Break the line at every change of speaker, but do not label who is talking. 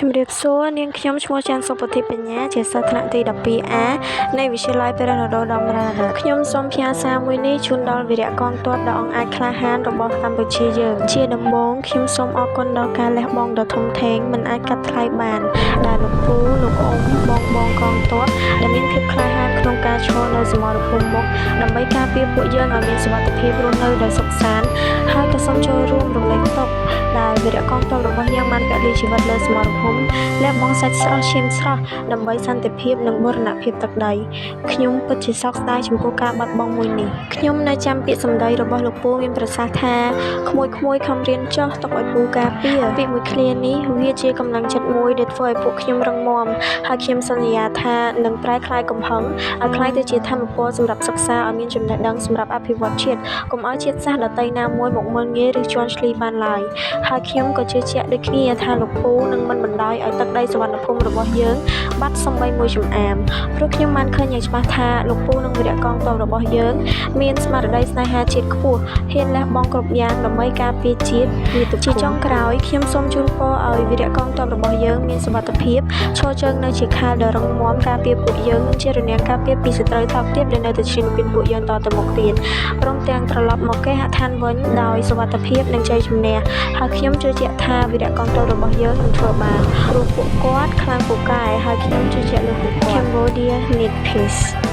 ជំរាបសួរនាងខ្ញុំឈ្មោះចាន់សុពធីបញ្ញាជាសិស្សថ្នាក់ទី 12A នៃវិទ្យាល័យព្រះនរោត្តមរាជខ្ញុំសូមផ្ញើសារមួយនេះជូនដល់វីរៈកងទ័ពដ៏អង្អាចក្លាហានរបស់កម្ពុជាយើងជាដំបូងខ្ញុំសូមអរគុណដល់ការលះបង់ដ៏ធំធេងមិនអាចកាត់ថ្លៃបានដែលលោកពូលោកអ៊ំបងកងទ័ពដែលមានភាពក្លាហានក្នុងការឈរនៅសមរភូមិមុខដើម្បីការពារពួកយើងឲ្យមានសុវត្ថិភាពរស់នៅដោយសុខសាន្តហើយក៏សូមចូលរួមរំលែកទុក្ខដែលវីរៈកងទ័ពរបស់យើងបានពលីជីវិតលើសមរភូមិលះបង់សាច់ស្រស់ឈាមស្រស់ដើម្បីសន្តិភាពនិងបូរណភាពទឹកដីខ្ញុំពិតជាសោកស្ដាយចំពោះការបាត់បង់មួយនេះខ្ញុំនៅចាំពាក្យសម្ដីរបស់លោកពូមានប្រសាសន៍ថាក្មួយខំរៀនចុះទុកឲ្យពូការពារពីមួយឃ្លានេះវាជាកម្លាំងចិត្តមួយដែលធ្វើឲ្យពួកខ្ញុំរឹងមាំហើយខ្ញុំសន្យាថានឹងប្រែក្លាយកំហឹងឲ្យក្លាយទៅជាធម៌ពលសម្រាប់សិក្សាឲ្យមានចំណេះដឹងសម្រាប់អភិវឌ្ឍជាតិកុំឲ្យជាតិសាសន៍ដទៃណាមួយមកមើលងាយឬជន់ឈ្លីបានឡើយហើយខ្ញុំក៏ជឿជាក់ដូចគ្នាថាលោកពូនឹងមិនបណ្ដោយឲ្យទឹកដីសុវណ្ណភូមិរបស់យើងបាត់សំបីមួយចំអាមព្រោះខ្ញុំបានឃើញយ៉ាងច្បាស់ថាលោកពូនិងវីរៈកងទ័ពរបស់យើងមានស្មារតីស្នេហាជាតិខ្ពស់ហ៊ានលះបង់គ្រប់យ៉ាងដើម្បីការពារជាតិជាចុងក្រោយខ្ញុំសូមជូនពរឲ្យវីរៈកងទ័ពរបស់យើងមានសុវត្ថិភាពឈរជើងនៅជាខែលដ៏រឹងមាំការពារពួកយើងនិងជារនាំងការពារពីសត្រូវថោកទាបដែលនៅតែឈានពីពួកយើងតទៅមុខទៀតព្រមទាំងត្រឡប់មកគេហដ្ឋានវិញដោយសុវត្ថិភាពនិងជ័យជំនះហើយខ្ញុំជឿជាក់ថាវីរៈកងទ័ពរបស់យើងនឹងធ្វើបានព្រោះពួកគាត់ខ្លាំងពូកែហើយខ្ញុំជឿជាក់លើពួកគាត់ Cambodia need peace